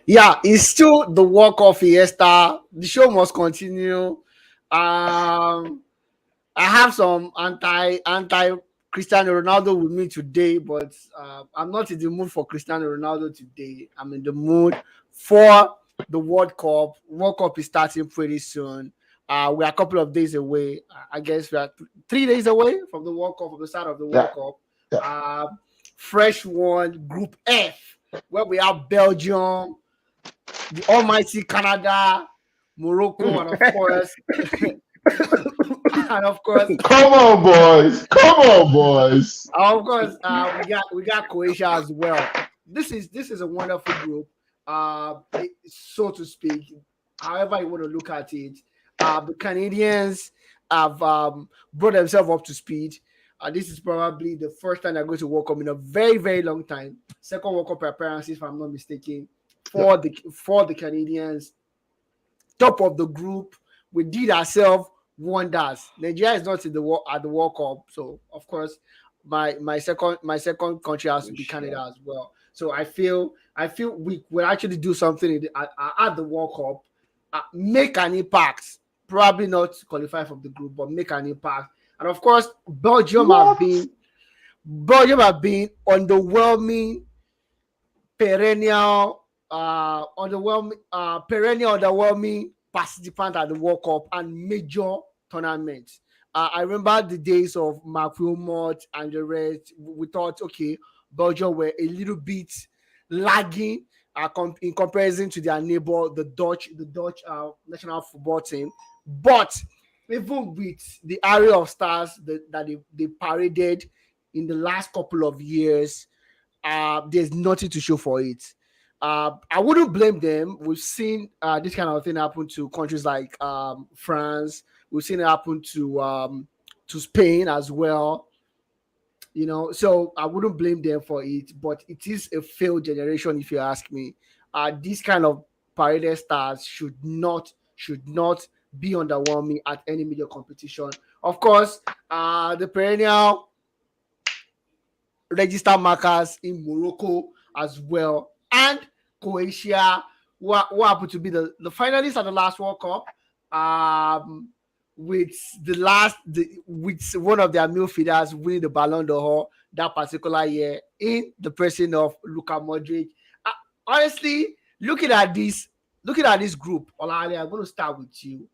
Yeah, it's still the World Cup fiesta. The show must continue. Um, I have some anti Cristiano Ronaldo with me today, but I'm not in the mood for Cristiano Ronaldo today. I'm in the mood for the World Cup. World Cup is starting pretty soon. We're a couple of days away. I guess we are 3 days away from the World Cup, from the start of the World Yeah, Cup. yeah. Uh, Fresh one, Group F, where we have Belgium, the almighty Canada, Morocco, and of course, and of course, Come on, boys. Come on, boys. we got Croatia as well. This is a wonderful group, so to speak. However you want to look at it, the Canadians have brought themselves up to speed. This is probably the first time they're going to World Cup in a very very long time. Second World Cup appearance, if I'm not mistaken, Yep. for the Canadians. Top of the group. We did ourselves wonders. Nigeria is not in at the World Cup, so of course, my second country has to be Croatia. Canada as well. So I feel we will actually do something at the World Cup, make an impact. Probably not qualify from the group, but make an impact. And of course, What? Belgium have been underwhelming, perennial underwhelming participant at the World Cup and major tournaments. I remember the days of Mark Wilmot and the rest. We thought, okay, Belgium were a little bit lagging in comparison to their neighbor, the Dutch national football team. But even with the array of stars that they paraded in the last couple of years, there's nothing to show for it. I wouldn't blame them. We've seen this kind of thing happen to countries like France. We've seen it happen to Spain as well. So I wouldn't blame them for it. But it is a failed generation, if you ask me. These kind of paraded stars should not be underwhelming at any major competition. Of course, the perennial register markers in Morocco as well, and Croatia, who happened to be the finalists at the last World Cup, um, with with one of their midfielders winning the Ballon d'Or that particular year in the person of Luka Modric. Uh, Honestly, looking at this group, Olale, I'm going to start with you.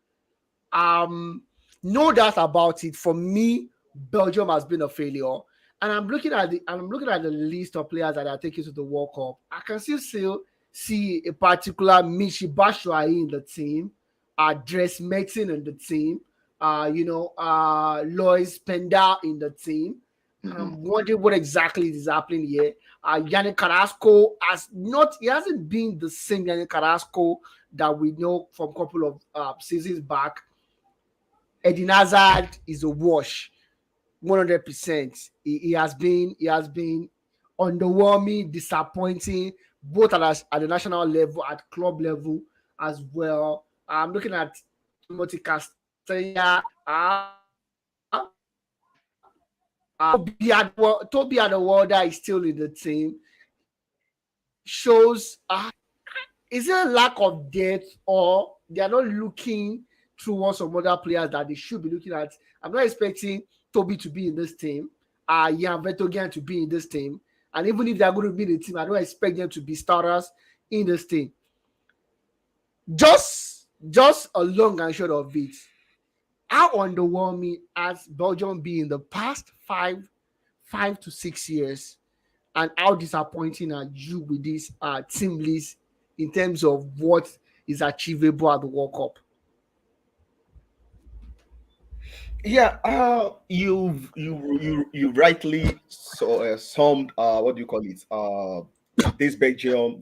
Um, no doubt about it. For me, Belgium has been a failure. And I'm looking at the list of players that are taking to the World Cup. I can still see a particular Michi Batshuayi in the team, Dres Merton in the team, Lois Penda in the team. And Mhm. I'm wondering what exactly is happening here. Yannick Carrasco he hasn't been the same Yannick Carrasco that we know from a couple of seasons back. Eden Hazard is a wash, 100%. He has been underwhelming, disappointing, both at the national level, at club level as well. I'm looking at Timothy Castella. Toby Adewalda is still in the team. Shows is it a lack of depth, or they are not looking towards some other players that they should be looking at? I'm not expecting Toby to be in this team, Jan Vertonghen to be in this team, and even if they are going to be in the team, I don't expect them to be starters in this team. Just a long and short of it, how underwhelming has Belgium been in the past 5 to 6 years, and how disappointing are you with this team list in terms of what is achievable at the World Cup? Yeah, you rightly summed what do you call it?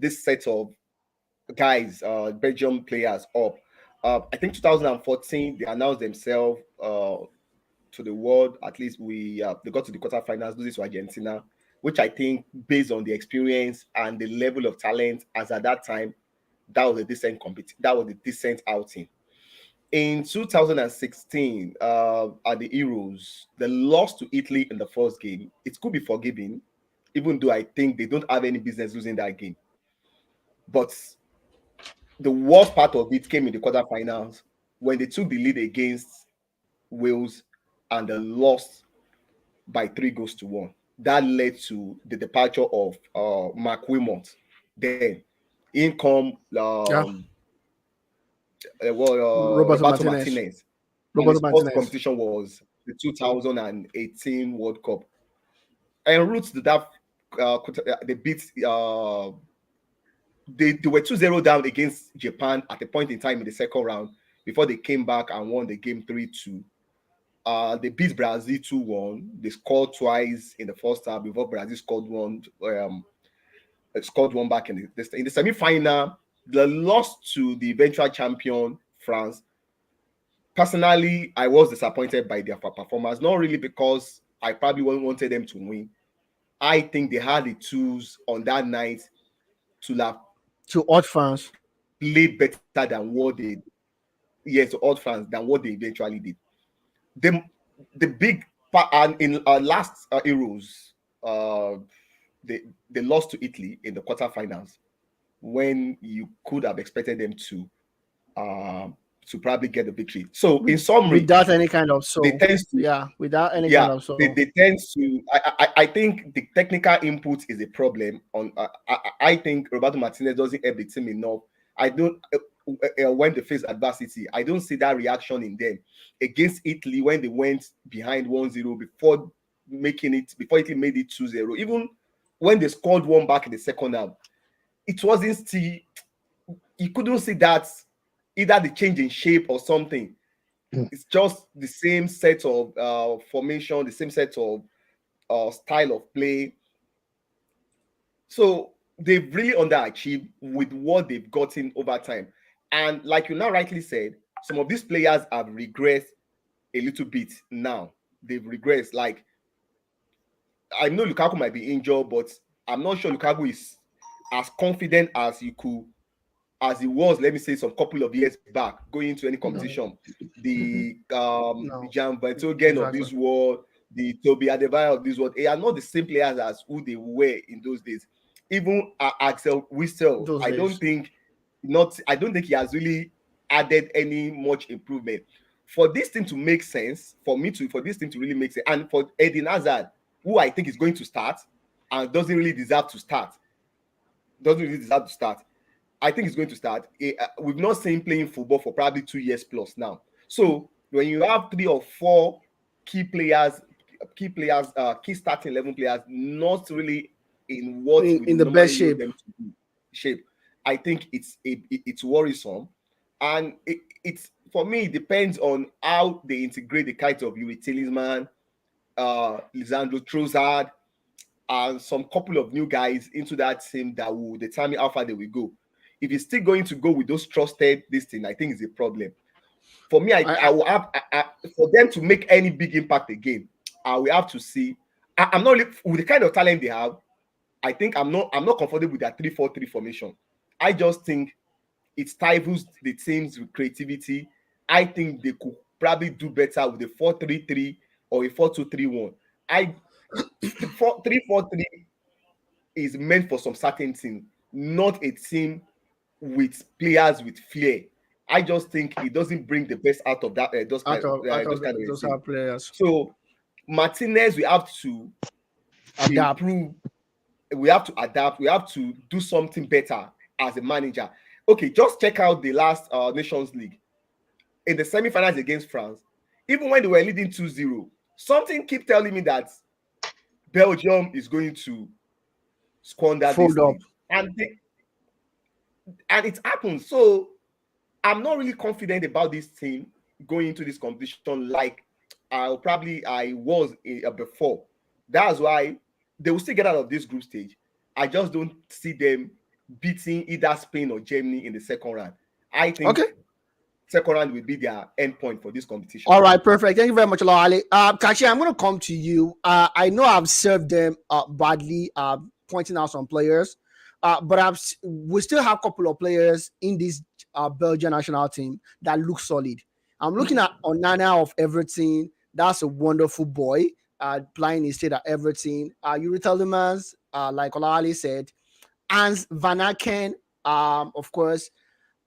This set of guys, Belgium players up. I think 2014 they announced themselves to the world. At least they got to the quarterfinals, losing to Argentina, which I think, based on the experience and the level of talent as at that time, that was a decent outing. In 2016, at the Euros, the loss to Italy in the first game, it could be forgiven, even though I think they don't have any business losing that game. But the worst part of it came in the quarterfinals when they took the lead against Wales and they lost by 3-1. That led to the departure of Mark Wilmot. Then in come Yeah, Roberto Roberto Martinez. Martinez. And Roberto his first Martinez. competition was the 2018 World Cup. En route to that, they beat they were 2-0 down against Japan at a point in time in the second round before they came back and won the game 3-2. They beat Brazil 2-1. They scored twice in the first half before Brazil scored one back in the semi-final. They lost to the eventual champion France. Personally, I was disappointed by their performance, not really because I probably wanted them to win. I think they had the tools on that night to have To odd fans. played better than what they, yes, to odd fans than what they eventually did. The big part, and in last Euros, uh, they lost to Italy in the quarterfinals when you could have expected them to probably get the victory. So in summary, Without any kind of they soul. tend to, Yeah, without any yeah, kind of soul. they tend to. I think the technical input is a problem. On I think Roberto Martinez doesn't help the team enough. I don't when they face adversity, I don't see that reaction in them against Italy when they went behind 1-0 before Italy made it 2-0. Even when they scored one back in the second half, it wasn't still. You couldn't see that either the change in shape or something. It's just the same set of formation, the same set of style of play. So they've really underachieved with what they've gotten over time. And like you now rightly said, some of these players have regressed a little bit now. They've regressed. Like, I know Lukaku might be injured, but I'm not sure Lukaku is as confident as he was, let me say, some couple of years back, going into any competition. The No, Jan Vertonghen of exactly. this world, the Toby Adebayo of this world, they are not the same players as who they were in those days. Even Axel Witsel, Those I days. don't think he has really added any much improvement. For this thing to make sense, for this thing to really make sense, and for Eden Hazard, who I think is going to start and doesn't really deserve to start, I think he's going to start. We've not seen him playing football for probably 2 years plus now. So when you have 3 or 4 key starting 11 players, not really in what we In the best normally know shape. them to be shape, I think it's worrisome, and it's for me. It depends on how they integrate the kinds of Yuri Tillman, Lisandro Trossard, and some couple of new guys into that team that will determine how far they will go. If he's still going to go with those trusted this thing, I think is a problem. For me, I will have for them to make any big impact again. I will have to see. I'm not with the kind of talent they have. I think I'm not comfortable with that 3-4-3 formation. I just think it stifles the teams with creativity. I think they could probably do better with a 4-3-3 or a 4-2-3-1. I 3-4-3 is meant for some certain team, not a team with players with flair. I just think it doesn't bring the best out of that Out of those kind of a those team. are players. So Martinez, we have to Adapt. improve. We have to adapt. We have to do something better as a manager. Okay, just check out the last Nations League in the semi-finals against France. Even when they were leading 2-0, something keep telling me that Belgium is going to squander this Fold up. thing, and it happens. So I'm not really confident about this team going into this competition like I was before. That's why they will still get out of this group stage. I just don't see them beating either Spain or Germany in the second round. I think Okay. second round will be their end point for this competition. All right, perfect. Thank you very much, Olawale. Kachi, I'm going to come to you. I know I've served them badly, pointing out some players, but we still have a couple of players in this Belgian national team that look solid. I'm looking at Onana of Everton. That's a wonderful boy, playing his state at Everton. Yuri Telemans, like Olawale said, Hans Van Aken, of course,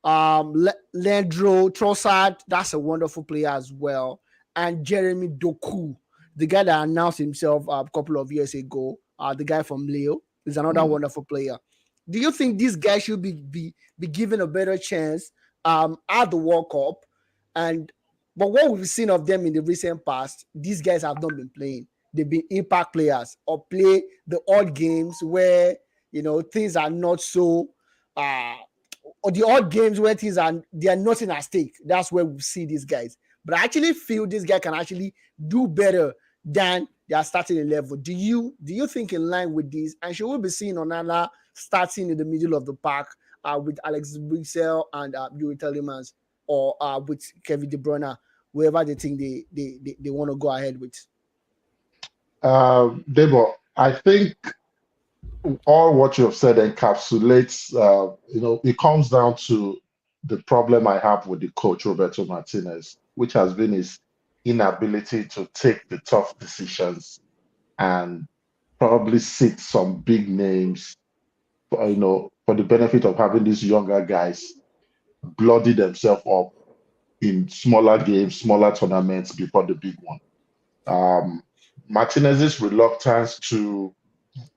Leandro Trossard, that's a wonderful player as well, and Jeremy Doku, the guy that announced himself a couple of years ago, the guy from Leo, is another wonderful player. Do you think these guys should be given a better chance at the World Cup? But what we've seen of them in the recent past, these guys have not been playing. They've been impact players or play the odd games where things are not so or the odd games where they are nothing at stake. That's where we see these guys. But I actually feel this guy can actually do better than their starting level. Do you think in line with this? And should we be seeing Onana starting in the middle of the park with Alex Witsel and Yuri Telemans, or with Kevin De Bruyne, wherever they think they want to go ahead with? Debo, I think all what you have said encapsulates, it comes down to the problem I have with the coach, Roberto Martinez, which has been his inability to take the tough decisions and probably sit some big names, for the benefit of having these younger guys bloody themselves up in smaller games, smaller tournaments before the big one. Martinez's reluctance to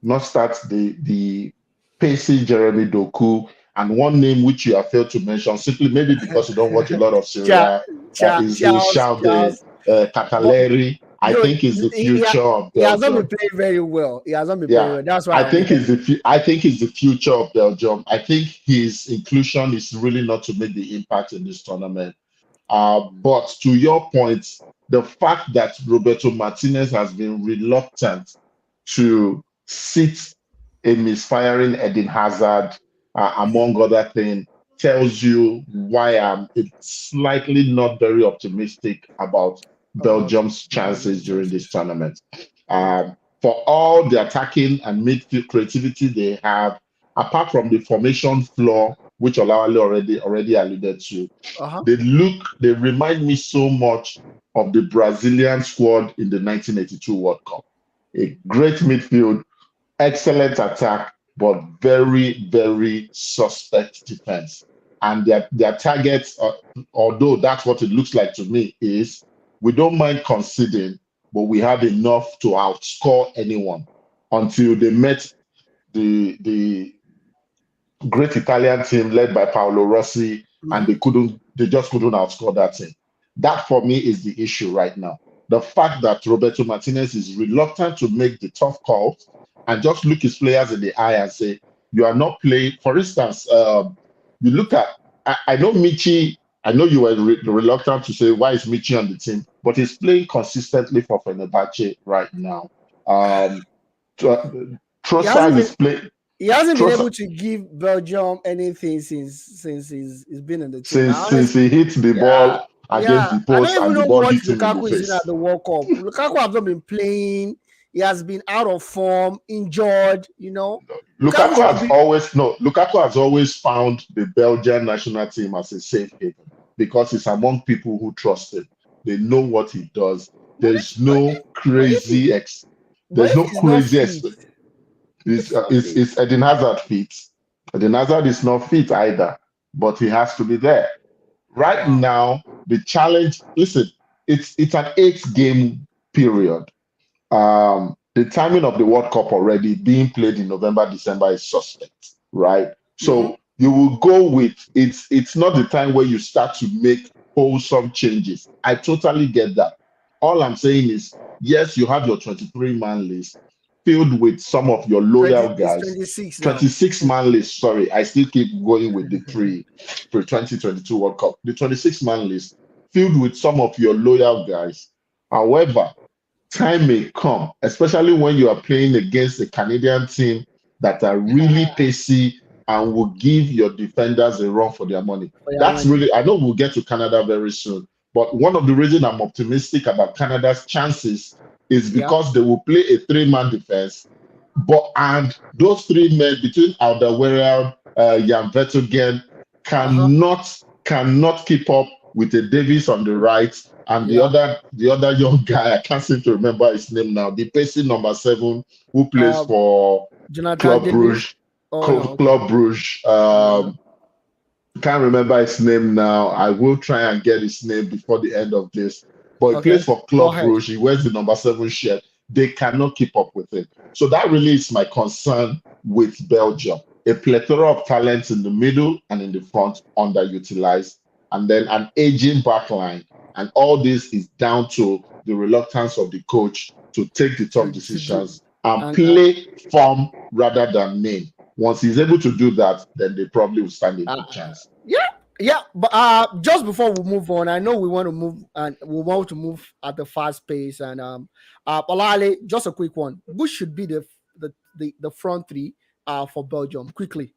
not start the pacey Jeremy Doku, and one name which you have failed to mention, simply maybe because you don't watch a lot of Syria, is Cataleri. I think is the future of Belgium. He has not been playing very well. That's why I think he's the future of Belgium. I think his inclusion is really not to make the impact in this tournament. But to your point, the fact that Roberto Martinez has been reluctant to sit a misfiring Eden Hazard, among other things, tells you why I'm slightly not very optimistic about Belgium's chances during this tournament. For all the attacking and midfield creativity they have, apart from the formation flaw, which Olawale already alluded to, they remind me so much of the Brazilian squad in the 1982 World Cup. A great midfield, excellent attack, but very, very suspect defense. And their targets, although that's what it looks like to me, is we don't mind conceding, but we have enough to outscore anyone, until they met the great Italian team led by Paolo Rossi, and they just couldn't outscore that team. That for me is the issue right now. The fact that Roberto Martinez is reluctant to make the tough calls and just look his players in the eye and say, you are not playing. For instance, you look at, I know Michi, I know you were reluctant to say, why is Michi on the team? But he's playing consistently for Fenerbahce right now. Trossard is playing. He hasn't been able to give Belgium anything since he's been in the team. Since he hit the ball against the post and the ball hit him in the face. Is in at the World Cup. Lukaku has not been playing. He has been out of form, injured. Lukaku has always found the Belgian national team as a safe haven because he's among people who trust him. They know what he does. There's no crazy. It's Eden Hazard fit. Eden Hazard is not fit either, but he has to be there. Right now, the challenge, listen, it's an 8-game period. The timing of the World Cup already being played in November, December is suspect, right? So you will go with, it's not the time where you start to make wholesome changes. I totally get that. All I'm saying is, yes, you have your 23-man list filled with some of your loyal guys. 26-man list, sorry. I still keep going with the pre-2022 World Cup. The 26-man list filled with some of your loyal guys. However, time may come, especially when you are playing against a Canadian team that are really pacey and will give your defenders a run for their money. That's really, I know we'll get to Canada very soon, but one of the reasons I'm optimistic about Canada's chances is because they will play a 3-man defense, and those 3 men between Alderweireld, Jan Vertonghen cannot keep up with the Davies on the right and the other young guy. I can't seem to remember his name now. The pacing number 7 who plays for Club Brugge. Club Brugge. can't remember his name now. I will try and get his name before the end of this. But he Okay, plays for go Club ahead. Brugge. He wears the number 7 shirt. They cannot keep up with him. So that really is my concern with Belgium. A plethora of talents in the middle and in the front, underutilized, and then an aging backline. And all this is down to the reluctance of the coach to take the tough To do decisions and and play form rather than name. Once he's able to do that, then they probably will stand a good chance. yeah, but just before we move on, I know we want to move and we want to move at the fast pace. And Olale, just a quick one. Who should be the front three for Belgium? Quickly.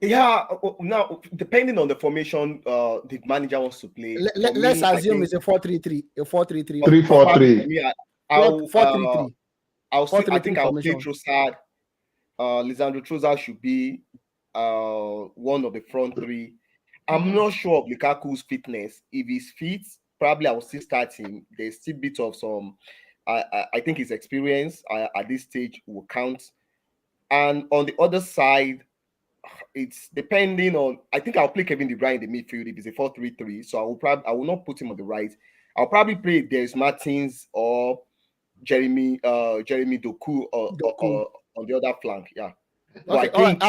Yeah, now depending on the formation the manager wants to play. Let's assume it's a 4-3-3, a 4-3-3, 3-4-3. For me, I'll 4-3-3. I'll say, I 4-3-3 think I'll play formation. Trossard. Lisandro Trossard should be one of the front three. I'm not sure of Lukaku's fitness. If he's fit, probably I'll still start him. There's still a bit of some. I think his experience at this stage will count. And on the other side, it's depending on. I think I'll play Kevin De Bruyne in the midfield if it's a 4-3-3. So I will not put him on the right. I'll probably play Des Martins or Jeremy Doku or on the other flank. Yeah. So Okay, I think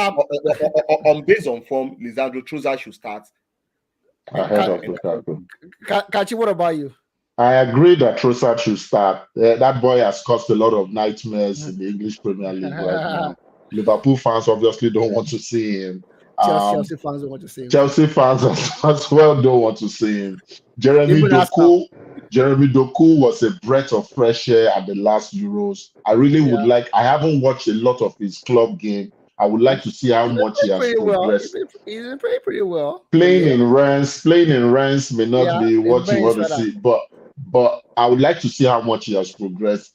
on based on form, Lisandro Trossard should start. Ahead of Lukaku. Kachi, what about you? I agree that Trossard should start. That boy has caused a lot of nightmares in the English Premier League right now. Liverpool fans obviously don't want to see him. Chelsea fans don't want to see him. Chelsea fans as well don't want to see him. Jeremy Even Doku was a breath of fresh air at the last Euros. I really would like. I haven't watched a lot of his club game. I would like to see how much he has progressed. He's been pretty well. Playing in Rennes may not be what you want to see, but I would like to see how much he has progressed.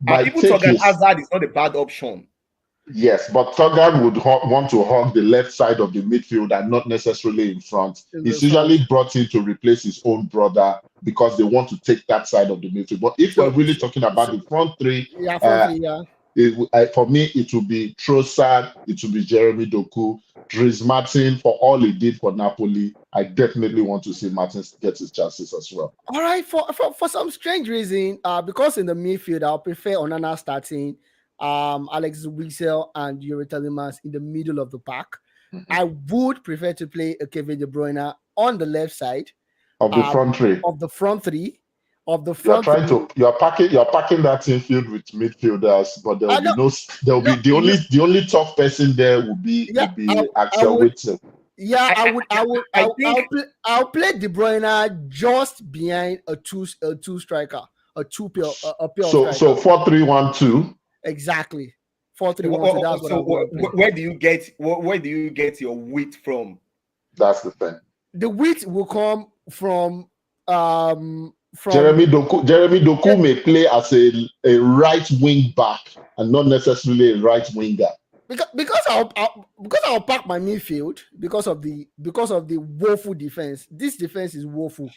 Even Torgan Hazard is not a bad option. Yes, but Torgan would want to hug the left side of the midfield and not necessarily in front. He's usually brought in to replace his own brother because they want to take that side of the midfield. But if we're really talking about the front three, for me, it will be Trossard, it will be Jeremy Doku, Dries Martin. For all he did for Napoli, I definitely want to see Martin get his chances as well. All right, for some strange reason, because in the midfield, I'll prefer Onana starting, Alex Witsel and Yuri Telemans in the middle of the pack. Mm-hmm. I would prefer to play a Kevin De Bruyne on the left side of the front three. Of the front three. You're packing that infield with midfielders, but the only tough person there will be Axel Witsel. Yeah, I'll play De Bruyne just behind a two striker, a pure striker. So 4-3-1-2. Exactly. 4-3-1-2. That's what where do you get your width from? That's the thing. The width will come from Jeremy Doku may play as a right wing back and not necessarily a right winger. Because I'll pack my midfield because of the woeful defense. This defense is woeful.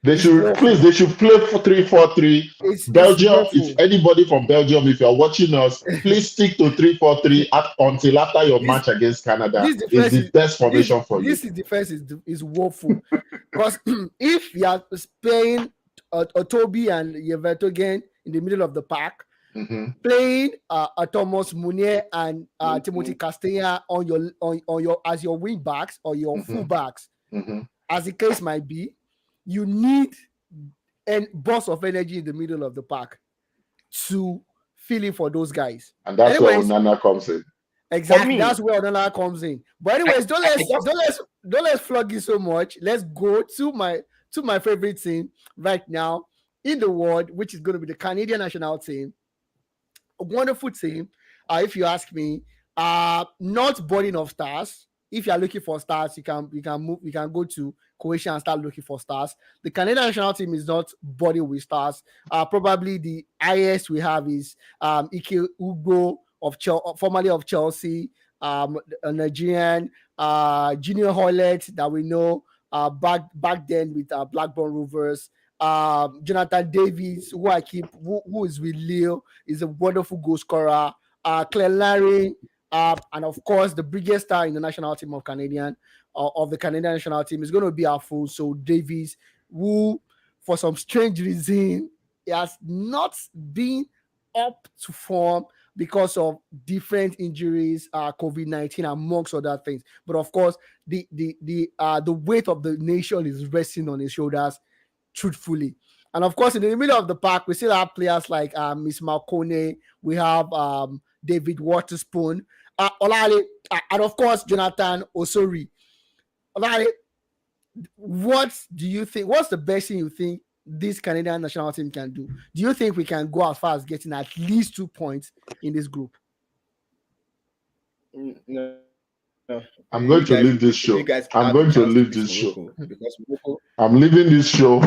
They should play for 3-4-3. Belgium, if anybody from Belgium, if you're watching us, please stick to 3-4-3 until after your match against Canada. It's the best formation for you. This defense is woeful. Because if you are playing a Toby and Vertonghen in the middle of the pack, playing a Thomas Meunier and Timothy Castilla on your as your wing backs or your full backs, as the case might be, you need a burst of energy in the middle of the pack to fill in for those guys. And that's where Onana comes in. Exactly. That's where Onana comes in. But anyways, don't let's flog you so much. Let's go to my favorite team right now in the world, which is going to be the Canadian national team. A wonderful team. If you ask me, not burning of stars. If you are looking for stars, you can go to Croatia and start looking for stars. The Canadian national team is not budding with stars. Probably the highest we have is Ike Ugbo formerly of Chelsea, a Nigerian, Junior Hoilett that we know back then with Blackburn Rovers. Jonathan Davies, who is with Lille, is a wonderful goal scorer. Claire Larry, And of course, the biggest star in the national team of of the Canadian national team is going to be Alfonso Davies, who, for some strange reason, he has not been up to form because of different injuries, COVID-19 amongst other things. But of course, the weight of the nation is resting on his shoulders, truthfully. And of course, in the middle of the pack, we still have players like Miss Malcone, we have David Waterspoon, Olale, and of course, Jonathan Osori. Olale, what do you think? What's the best thing you think this Canadian national team can do? Do you think we can go as far as getting at least 2 points in this group? No. I'm going to leave this show. I'm going to leave this show. Because Morocco, I'm leaving this show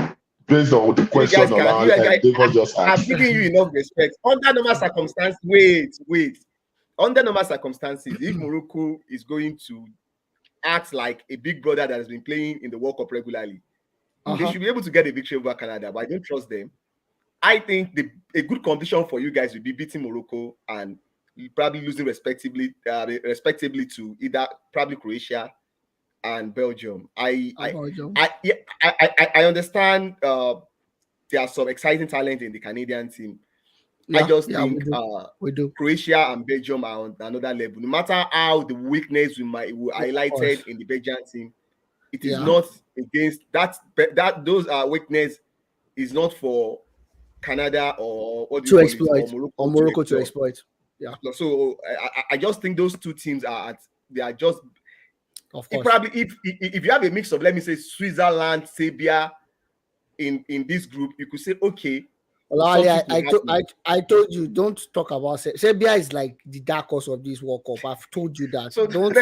based on the question David just I'm asked. giving you enough respect. Under normal circumstances, wait. Under normal circumstances, if Morocco is going to act like a big brother that has been playing in the World Cup regularly, they should be able to get a victory over Canada, but I don't trust them. I think a good condition for you guys would be beating Morocco and probably losing respectively to either probably Croatia and Belgium. I understand there are some exciting talent in the Canadian team. I just think we do. Croatia and Belgium are on another level. No matter how the weakness we highlighted in the Belgian team, it is not against that those weakness is not for Canada or what do you call it, or Morocco to exploit. Yeah. So I just think those two teams they are just, of course. Probably if you have a mix of, let me say, Switzerland, Serbia in this group, you could say, okay. I told you, don't talk about Serbia. Is like the dark horse of this World Cup. I've told you that. So don't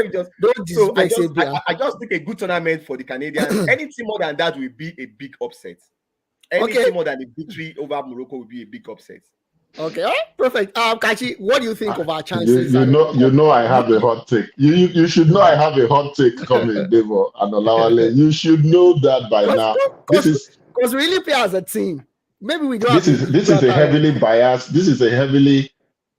disrespect Serbia. I just think a good tournament for the Canadians. Anything more than that will be a big upset. Anything more than a victory over Morocco will be a big upset. Okay, perfect. Kachi, what do you think of our chances? You know, I have a hot take. You should know I have a hot take coming, Devo and Olawale. You should know that by now. Because we really play as a team. Maybe we don't. This is a heavily biased. This is a heavily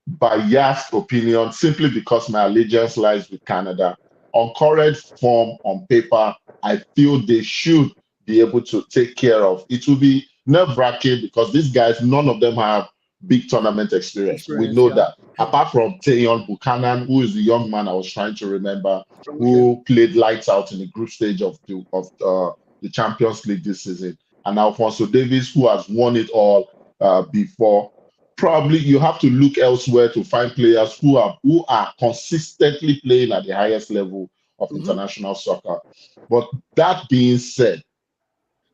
biased opinion simply because my allegiance lies with Canada. On current form, on paper, I feel they should be able to take care of. It will be nerve-wracking because these guys, none of them have big tournament experience. We know that. Apart from Tayon Buchanan, who is the young man I was trying to remember, who played lights out in the group stage of the Champions League this season, and Alfonso Davies, who has won it all before. Probably you have to look elsewhere to find players who are consistently playing at the highest level of international soccer. But that being said,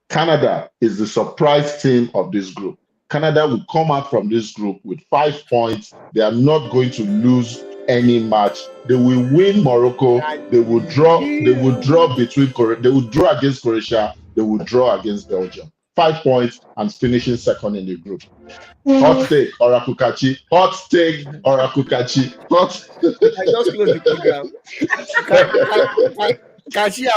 Canada is the surprise team of this group. Canada will come out from this group with 5 points. They are not going to lose any match. They will win Morocco. They will draw. They will draw between Korea. They will draw against Croatia. They will draw against Belgium. 5 points and finishing second in the group. Hot take, Orakukachi. Hot take, Orakukachi. I just closed the program. Kachi,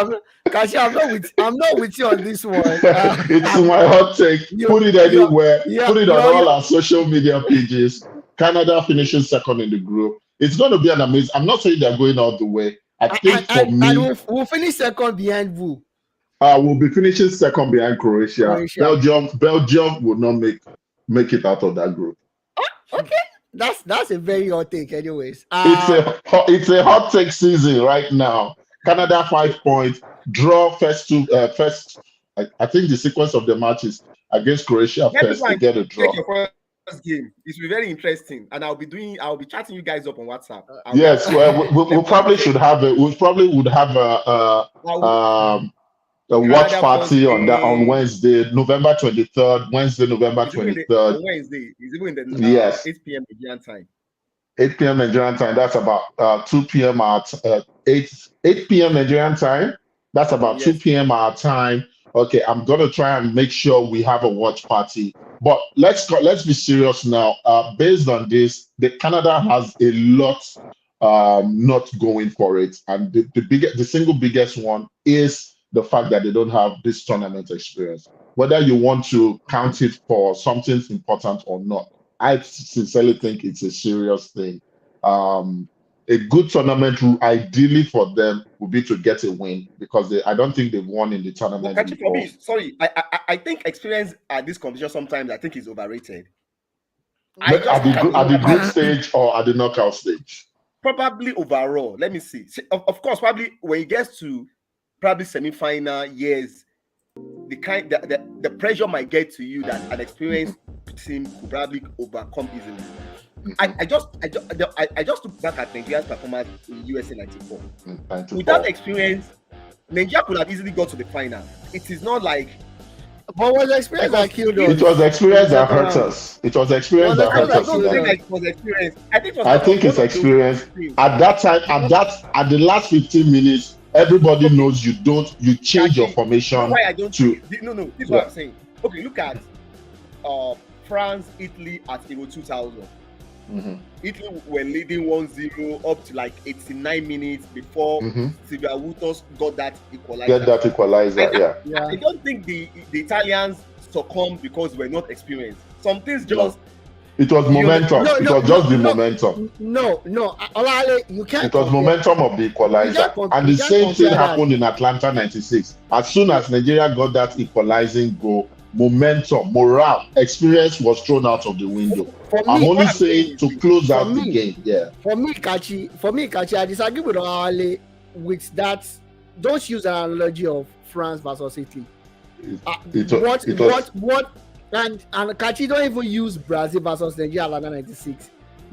I'm not with you on this one. It's my hot take. Put it anywhere. Put it on all our social media pages. Canada finishing second in the group. It's going to be an amazing. I'm not saying they're going all the way. I think for me, we'll finish second behind who? We'll be finishing second behind Croatia. Belgium will not make it out of that group. Oh, okay. That's a very hot take, anyways. It's a hot take season right now. Canada 5 points, draw first. I think the sequence of the matches against Croatia first to get a draw. First game, it will be very interesting, and I'll be chatting you guys up on WhatsApp. Yes, well, we probably should have we probably would have a watch party on Wednesday, November 23rd. Wednesday, November 23rd. Wednesday is even in the 8 p.m. Nigerian time. 8 p.m. Nigerian time. That's about 2 p.m. at 8 p.m. Nigerian time. That's about 2 p.m. our time. Okay, I'm gonna try and make sure we have a watch party. But let's be serious now. Based on this, Canada has a lot not going for it, and the single biggest one is the fact that they don't have this tournament experience. Whether you want to count it for something important or not, I sincerely think it's a serious thing. a good tournament ideally for them would be to get a win, because I don't think they've won in the But tournament actually, for before. me, sorry, I think experience at this competition sometimes I think is overrated. At the group stage or at the knockout stage? Probably overall. Let me see. Of course, probably when it gets to probably semi-final years, the pressure might get to you that an experienced team could probably overcome easily. I just look back at Nigeria's performance in USA 94. Without experience, Nigeria could have easily got to the final. It is not like. But was experience that killed us? It was experience that hurt us. It was experience that hurt us. I don't think it was experience. I think it's experience. At that time, at the last 15 minutes, everybody knows you change your formation. Why I don't no, this is what I'm saying. Okay, look at France, Italy at Euro 2000. Mm-hmm. Italy were leading 1-0 up to like 89 minutes before Silvia Wutos got that equalizer. I don't think the Italians succumbed because we're not experienced. Some things just. It was momentum. It was just the momentum. No, Olale, you can't. It was momentum of the equalizer, and the same thing happened in Atlanta '96. As soon as Nigeria got that equalizing goal, momentum, morale, experience was thrown out of the window. I'm only saying to close out the game. Yeah. For me, Kachi, I disagree with Olale with that. Don't use an analogy of France versus Italy. And Kachi don't even use Brazil versus Nigeria Atlanta 96.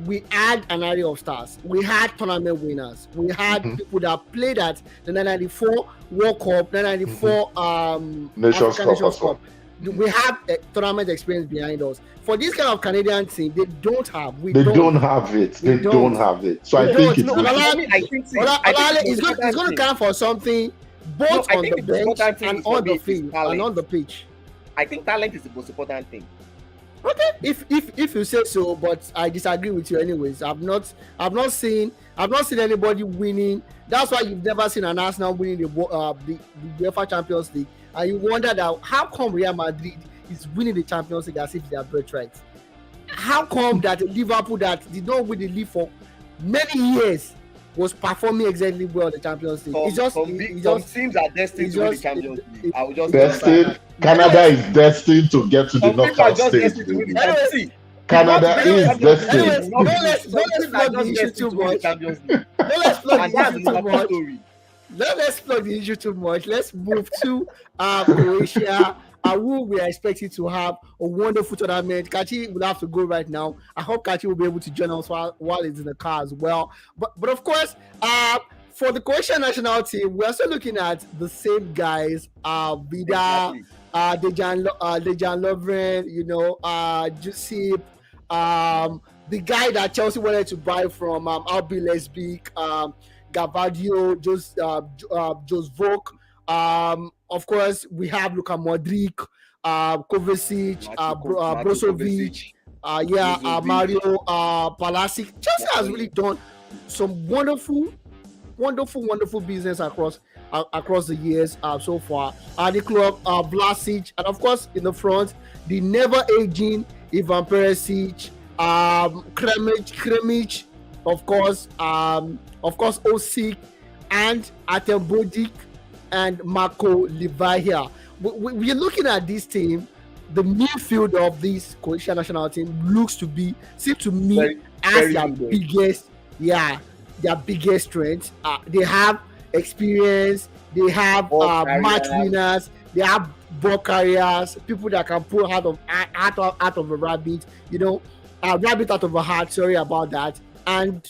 We had an array of stars. We had tournament winners. We had people that played at the 1994 World Cup, 1994 Nations Cup. We have a tournament experience behind us. For this kind of Canadian team, they don't have. They don't have it. So I think it's going to count for something both on the bench and on the field and on the pitch. I think talent is the most important thing. Okay, if you say so, but I disagree with you anyways. I've not seen anybody winning. That's why you've never seen an Arsenal winning the UEFA Champions League, and you wonder that how come Real Madrid is winning the Champions League as if they are birthright? How come that Liverpool that did not win the league for many years was performing exactly well in the Champions League? Some teams are destined to win the Champions League. I will just destined. Canada is destined to get to the knockout stage. Canada is destined. Let's plug the issue too much. Let's plug the issue too much. Let's move to Croatia. Who we are expecting to have a wonderful tournament. Kachi will have to go right now. I hope Kachi will be able to join us while it's in the car as well. But of course, for the Croatian national team, we are still looking at the same guys. Vida, Dejan Lovren, Josip, the guy that Chelsea wanted to buy from RB Leipzig, Gavadio, Josvok. Of course, we have Luka Modric, Kovacic, Brozovic, Mario Palasic. Chelsea has really done some wonderful business across the years so far. The club, Vlasic, and of course in the front, the never aging Ivan Perisic, Kremic, of course Osik, and Artem Bodic and Marco Livahia. We're looking at this team. The midfield of this Croatian national team seems to me as their biggest strength. They have experience. They have match winners. They have ball carriers. People that can pull out of a rabbit. A rabbit out of a hat. Sorry about that. And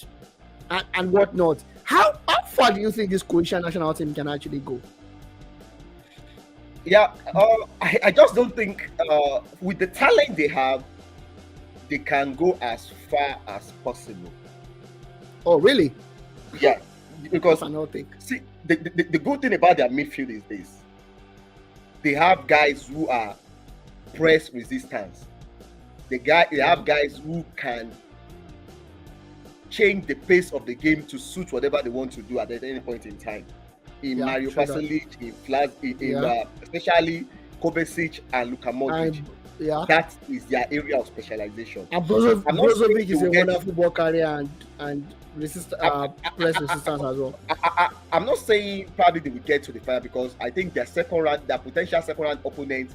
whatnot. How far do you think this Croatian national team can actually go? Yeah, I just don't think with the talent they have, they can go as far as possible. Oh, really? Yeah, because see, the good thing about their midfield is this: they have guys who are press resistance. They have guys who can change the pace of the game to suit whatever they want to do at any point in time. In Mario Pasalic, in Flag, especially Kovacic and Luka Modric. That is their area of specialization. And Brozovic is a wonderful ball carrier and press resistance as well. I'm not saying probably they will get to the final because I think their potential second round opponent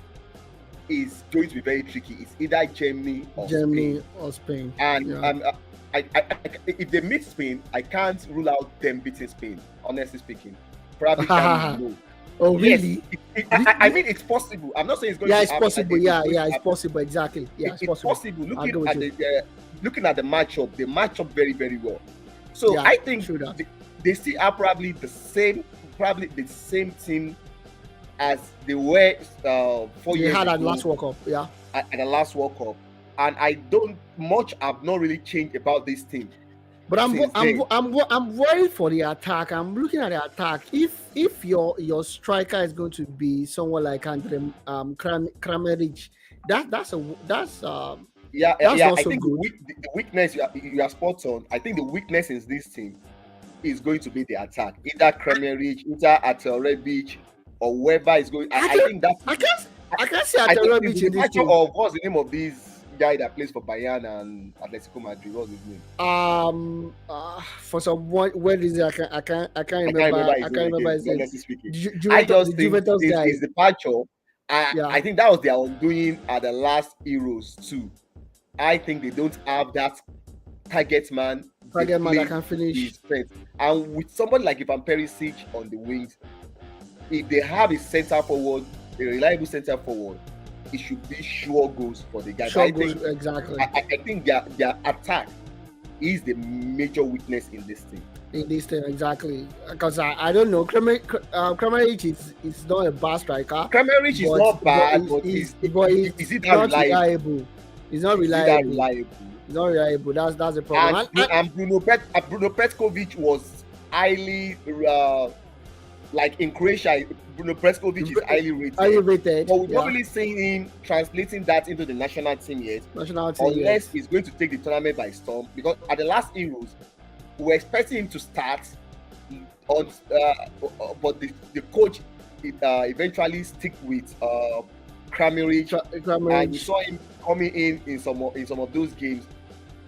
is going to be very tricky. It's either Germany or Spain. And yeah. If they meet Spain, I can't rule out them beating Spain. Honestly speaking, probably can. Oh really? Yes, I mean, it's possible. I'm not saying it's going to happen. Possible. It's possible. Exactly. Yeah, it's possible. Looking at the matchup, they match up very, very well. So I think they still are probably the same team as they were 4 years ago. They had at the last World Cup. Yeah. At the last World Cup, and I don't much have not really changed about this team. But I'm worried for the attack. I'm looking at the attack. If your striker is going to be someone like Andre Kramaric, that's also I think good. The weakness you are spot on. I think the weakness in this team is going to be the attack. Either Kramaric, either Ante Rebic, or whoever is going. I think that I can't see Ante Rebic in this team. What's the name of this guy that plays for Bayern and Atletico Madrid? What's his name? For some where is it? I can't remember his name. I just think this departure. I think that was their undoing at the last Euros too. I think they don't have that target man that can finish. And with somebody like Ivan Perisic on the wings, if they have a center forward, a reliable center forward, it should be sure goals for the guys. Exactly. I think their attack is the major weakness in this team. Exactly. Because I don't know, Kramaric is not a bad striker. Kramaric is not bad, but is it not reliable? He's not reliable. He's not reliable. That's the problem. And Bruno Petkovic was highly like in Croatia. Bruno Petkovic is highly rated. But we're not really seeing him translating that into the national team yet. Unless he's going to take the tournament by storm. Because at the last Euros, we were expecting him to start on, but the coach eventually stick with Kramaric, and we saw him coming in some of those games.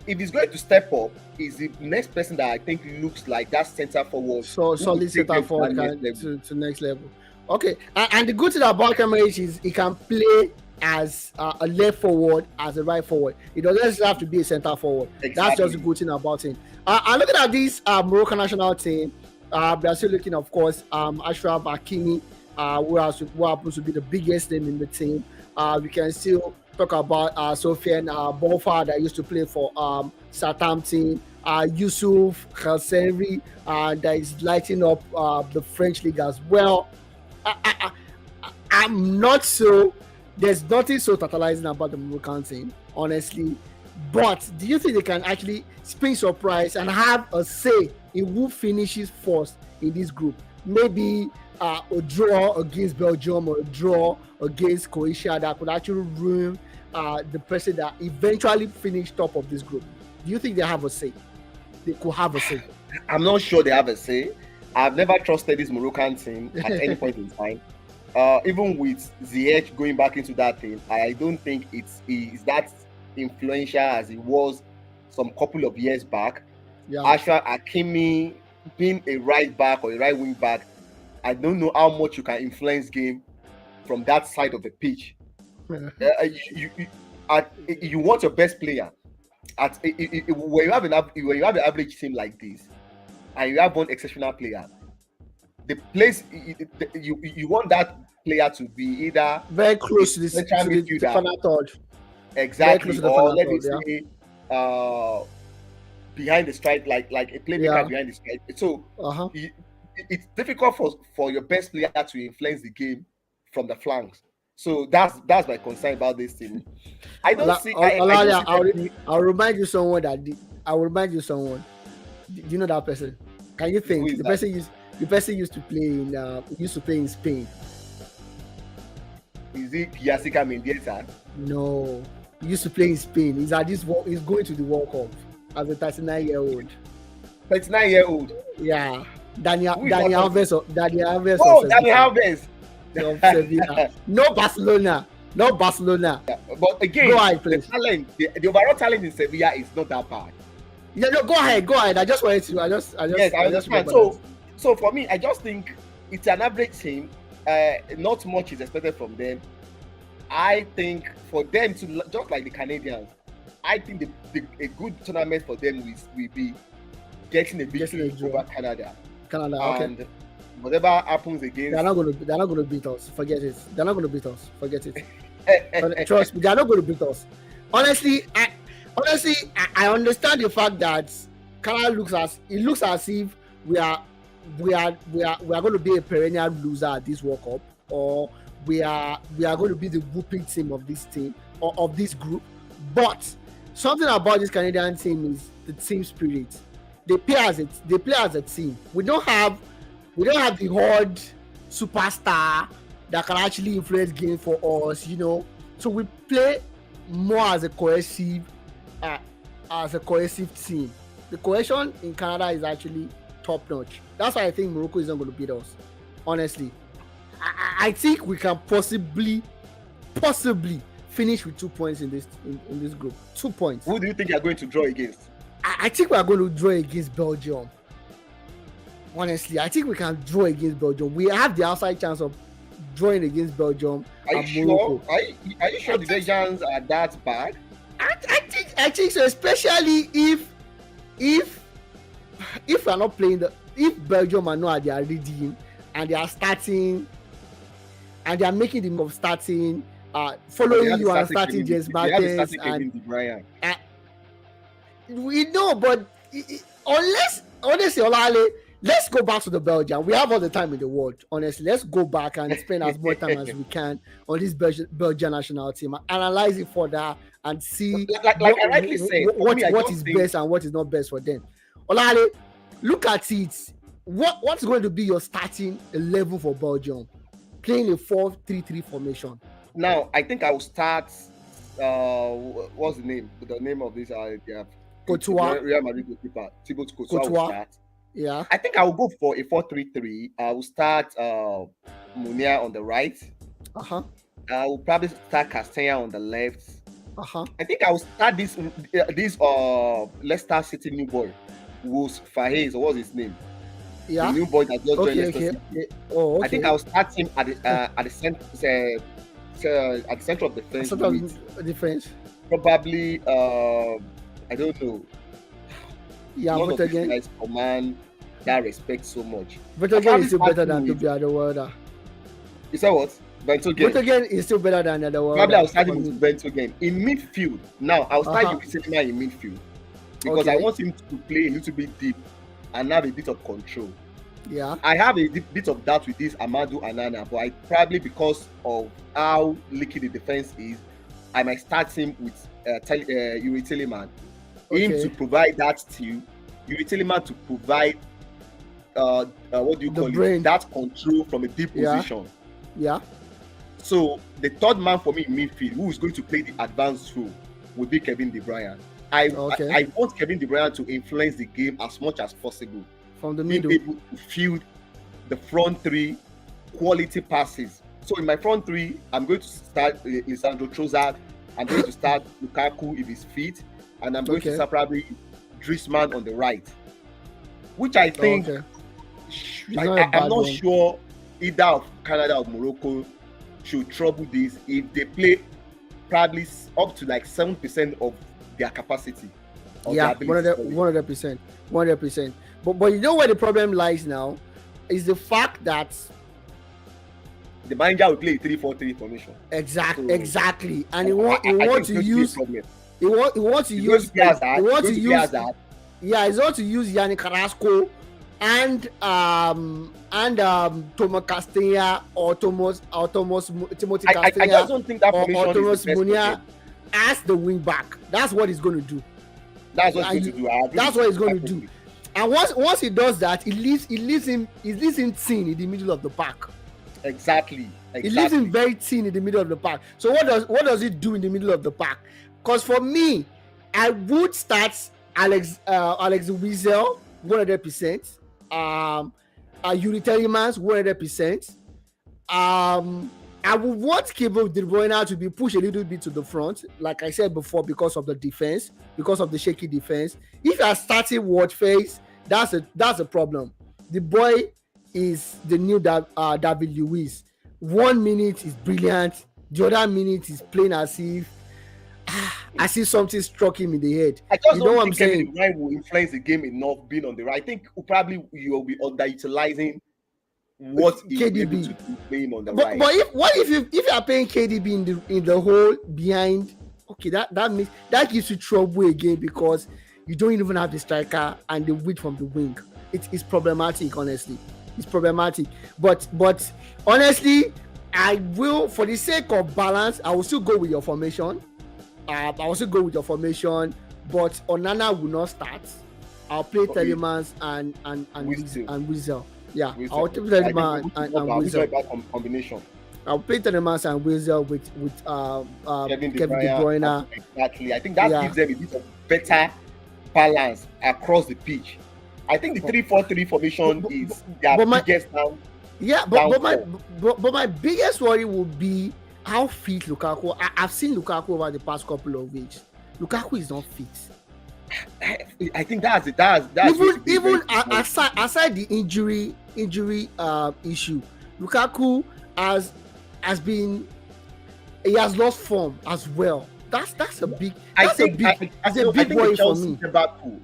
If he's going to step up, is the next person that I think looks like that center forward. So solid center forward to next level. Okay, and the good thing about Kramaric is he can play as a left forward, as a right forward. He doesn't have to be a center forward. Exactly. That's just a good thing about him. I'm looking at this Moroccan national team. They're still looking, of course, Achraf Hakimi, who happens to be the biggest name in the team. We can still talk about Sofiane Boufal that used to play for Southampton, Youssouf Khalseri that is lighting up the French league as well. I'm not so. There's nothing so tantalizing about the Moroccan team, honestly. But do you think they can actually spring surprise and have a say in who finishes first in this group? Maybe a draw against Belgium or a draw against Croatia that could actually ruin the person that eventually finished top of this group. Do you think they have a say? They could have a say. I'm not sure they have a say. I've never trusted this Moroccan team at any point in time. Even with Ziyech going back into that thing, I don't think it's that influential as it was some couple of years back. Achraf Hakimi being a right back or a right wing back, I don't know how much you can influence game from that side of the pitch. You want your best player. When you have an average team like this, and you have one exceptional player, the place you want that player to be either very close to the final third. Exactly, or let me say behind the strike, like a playmaker behind the strike. So it's difficult for your best player to influence the game from the flanks. So that's my concern about this team. I don't see. I'll remind you someone that I will remind you someone. Do you know that person? Can you think the person used to play in Spain? Is it Jessica Mendieta? No, he used to play in Spain. He's going to the World Cup as a 39-year-old. 39-year-old. Yeah, Daniel Alves. Oh, Daniel Alves. No Barcelona. Yeah, but again, the overall talent in Sevilla is not that bad. Yeah, no, go ahead. I just wanted to. Yes, I I just understand. remember So for me, I just think it's an average team. Not much is expected from them. I think for them to just like the Canadians, I think a good tournament for them will be getting a victory over Canada. Canada. And Okay. whatever happens against, They're not gonna beat us. Forget it. They're not gonna beat us. Forget it. Trust me, they're not gonna beat us. Honestly, I understand the fact that Canada looks as if we are going to be a perennial loser at this World Cup, or we are going to be the whooping team of this team or of this group. But something about this Canadian team is the team spirit. They play as a team. We don't have the hard superstar that can actually influence game for us, you know. So we play more as a cohesive team. The cohesion in Canada is actually top notch. That's why I think Morocco is not going to beat us. Honestly, I think we can possibly finish with 2 points in this group. 2 points. Who do you think you are going to draw against? I think we are going to draw against Belgium. Honestly, I think we can draw against Belgium. We have the outside chance of drawing against Belgium. Are you sure? Are you sure the Belgians are that bad? I think so, especially if we are not playing if Belgium are not at their reading and they are starting and they are making the move of starting following you and starting James Martins and we know, but unless honestly, Olale, let's go back to the Belgium. We have all the time in the world. Honestly, let's go back and spend as much time as we can on this Belgian national team, analyze it further, and see like I rightly said, what is best and what is not best for them. Olale, look at it. What's going to be your starting 11 for Belgium? Playing a 4-3-3 formation. Now, I think I will start. What's the name? The name of this? Courtois. Real Madrid goalkeeper Thibaut Courtois. Courtois. Will start. Yeah. I think I will go for a 4-3-3. I will start Munia on the right. I will probably start Castella on the left. I think I will start this Leicester City new boy, who's Fahez, or what's his name? Yeah. The new boy that just joined Leicester City. Oh, okay. I think I will start him at the center of the defense. Probably I don't know. Yeah, but again, command that respect so much. But again, it's still better than Toby Alderweireld. You said what? Bento again. But again, it's still better than Alderweireld. Probably I'll start him with Bento again in midfield. Now I'll start Yuri in midfield because I want him to play a little bit deep and have a bit of control. Yeah, I have a bit of doubt with this Amadou Onana, but I probably because of how leaky the defense is, I might start him with Yuri Tielemans. Him to provide that steal, Yuri Tielemans to provide what do you call it? That control from a deep position. Yeah. So the third man for me in midfield, who is going to play the advanced role, will be Kevin De Bruyne. I want Kevin De Bruyne to influence the game as much as possible. From the middle, being able to field the front three quality passes. So in my front three, I'm going to start Lisandro Trossard. I'm going to start Lukaku if he's fit, and I'm going to start probably Griezmann on the right, which I think I'm not sure either of Canada or Morocco should trouble this if they play probably up to like 7% of their capacity. Yeah, 100%. But you know where the problem lies now is the fact that the manager will play a 3-4-3 formation. Exactly. And he want to use Yannick Carrasco and Thomas Castella or Timothy Castella. I just don't think that formation or Thomas is Munia as the wing back. That's what he's going to do. That's what he's going to do. And once he does that, he leaves him thin in the middle of the pack. Exactly. He leaves him very thin in the middle of the pack. So what does he do in the middle of the pack? Because for me, I would start Alex Wiesel 100%. Yuri Tielemans 100%. I would want Kevin De Bruyne to be pushed a little bit to the front, like I said before, because of the defense, because of the shaky defense. If you are starting watch face, that's a problem. The boy is the new David Luiz. 1 minute is brilliant, the other minute is playing as if I see something struck him in the head. I just You know don't what think I'm Kevin saying? De Bruyne will influence the game enough being on the right. I think probably you will be underutilizing what he will be able to do playing on the right. But if you are paying KDB in the hole behind, okay, that gives you trouble again, because you don't even have the striker and the width from the wing. It's problematic, honestly. It's problematic. But honestly, I will, for the sake of balance, I will still go with your formation. But Onana will not start. I'll play Telemans and Witsel. Yeah, I'll play Telemans and Witsel. Combination. I'll play Telemans and Witsel with Kevin De Bruyne. Exactly. I think that gives them a bit of better balance across the pitch. I think the 3-4-3 formation is their biggest now. Yeah, but my biggest worry would be how fit Lukaku. I've seen Lukaku over the past couple of weeks. Lukaku is not fit. I think that's even aside the injury issue, Lukaku has lost form as well. That's a big worry for me.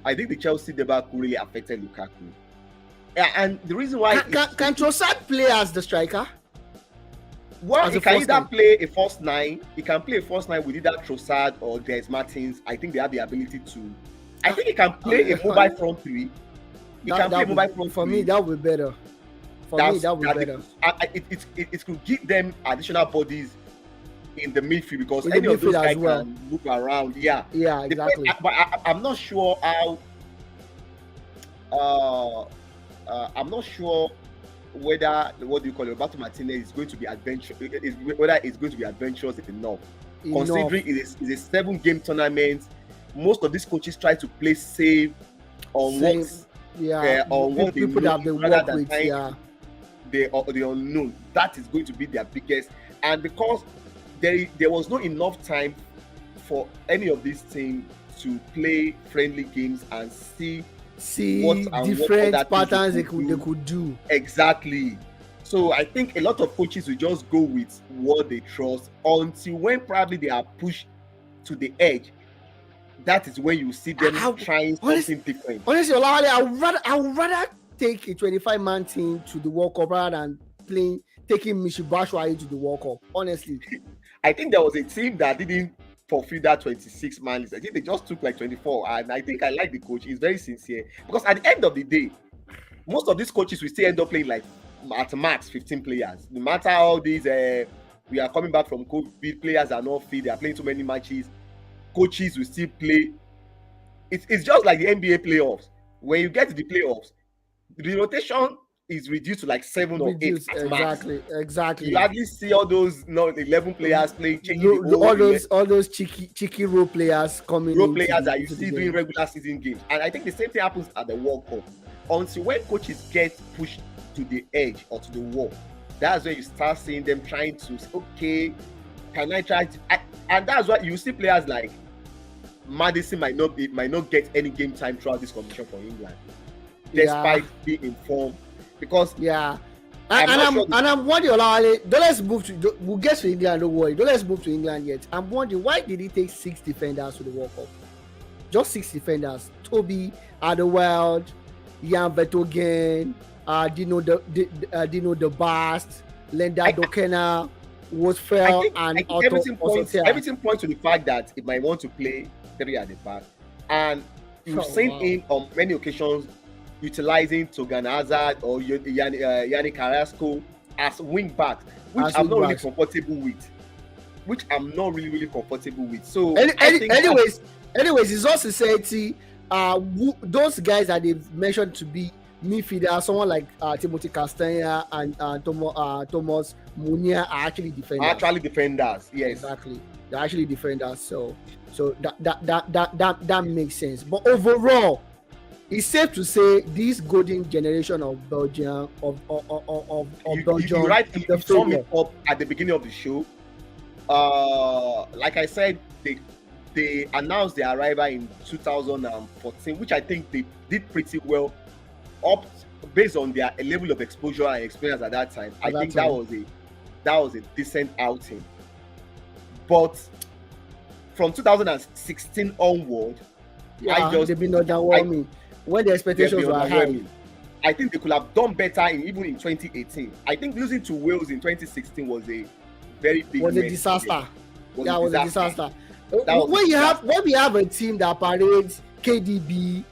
I think the Chelsea debacle really affected Lukaku. Yeah, and the reason why can Trossard play as the striker? Well, he can either play a first nine. He can play a first nine with either Trossard or Dries Martins. I think they have the ability to. I think he can play a mobile front three. For me, that would be better. It could give them additional bodies in the midfield, because any of those guys can move around. Yeah, exactly. But I'm not sure how. I'm not sure whether Roberto Martinez is going to be adventurous. Whether it's going to be adventurous enough. Considering it's a 7-game tournament, most of these coaches try to play safe on what people that they work with. The unknown. That is going to be their biggest. And because there was not enough time for any of these teams to play friendly games and see different patterns they could do. Exactly. So I think a lot of coaches will just go with what they trust until when probably they are pushed to the edge. That is when you see them trying something different. Honestly, I would rather take a 25-man team to the World Cup rather than taking Michy Batshuayi to the World Cup. Honestly, I think there was a team that didn't fulfill that 26-man list. I think they just took like 24, and I think I like the coach. He's very sincere, because at the end of the day, most of these coaches will still end up playing like at max 15 players. No matter how these we are coming back from COVID, players are not fit, they are playing too many matches. Coaches will still play. It's just like the NBA playoffs. When you get to the playoffs, the rotation is reduced to like 7 or 8 exactly. You hardly see all those 11 players playing, all those cheeky role players coming. Role players that you see doing regular season games. And I think the same thing happens at the World Cup. Until when coaches get pushed to the edge or to the wall, that's when you start seeing them trying to, okay, can I try to, and that's why you see players like Maddison might not get any game time throughout this competition for England, despite being informed. Because I'm wondering, we'll get to England, don't worry. Don't let's move to England yet. I'm wondering, why did he take 6 defenders to the World Cup? Just 6 defenders. Toby Alderweireld, Jan Vertonghen, Dino De Bast, Lenda Dokena, Woodfell, and everything points to the fact that it might want to play 3 at the back. And you've seen him on many occasions utilizing Torgan Hazard or Yannick Carrasco as wing backs, which I'm not really comfortable with. So anyways, it's all society. Those guys that they've mentioned to be midfielders, someone like Timothy Castagne and Thomas Meunier are actually defenders. Yes, exactly. They're actually defenders. So that makes sense. But overall, it's safe to say this golden generation of Belgium Belgium, you right, the you sum failure. it up at the beginning of the show. Like I said, they announced their arrival in 2014, which I think they did pretty well, up based on their level of exposure and experience at that time. I think that was a decent outing. But from 2016 onward, they've been underwhelming when the expectations were high. I think they could have done better even in 2018. I think losing to Wales in 2016 was a very big disaster. Was a disaster. When we have a team that parades KDB,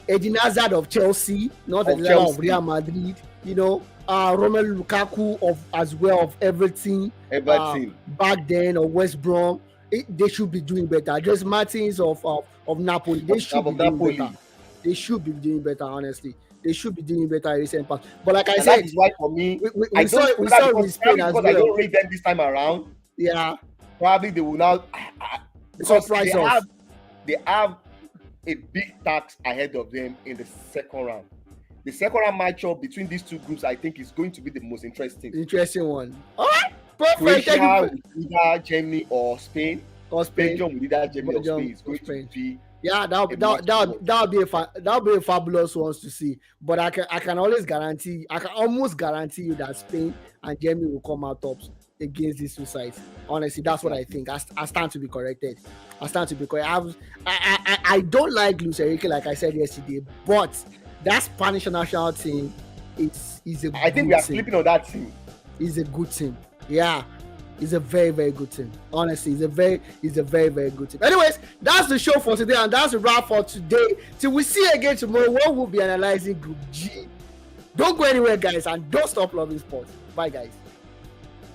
Eden Hazard of Chelsea, not of Real Madrid, Romelu Lukaku as well of Everton back then, or West Brom, they should be doing better. Dries Mertens of Napoli, they should be doing better. They should be doing better, honestly. They should be doing better in recent past. But like I said, that is why for me, we saw it with Spain as well. I don't rate them this time around. Yeah, probably they will now surprise us. They have a big task ahead of them in the second round. The second round matchup between these two groups, I think, is going to be the most interesting one. All right, perfect. Croatia with either Germany or Spain. Belgium with either Germany or Spain. It's going to be. Yeah, that'll be a fabulous one to see. But I can almost guarantee you that Spain and Germany will come out tops against these two sides. Honestly, that's what I think. I stand to be corrected. I don't like Luis Enrique, like I said yesterday, but that Spanish national team is a. I think we are sleeping on that team. It's a good team. Yeah. It's a very, very good team. Honestly, it's a very, very good team. Anyways, that's the show for today, and that's the wrap for today. Till we see you again tomorrow, where we'll be analyzing Group G. Don't go anywhere, guys, and don't stop loving sports. Bye, guys.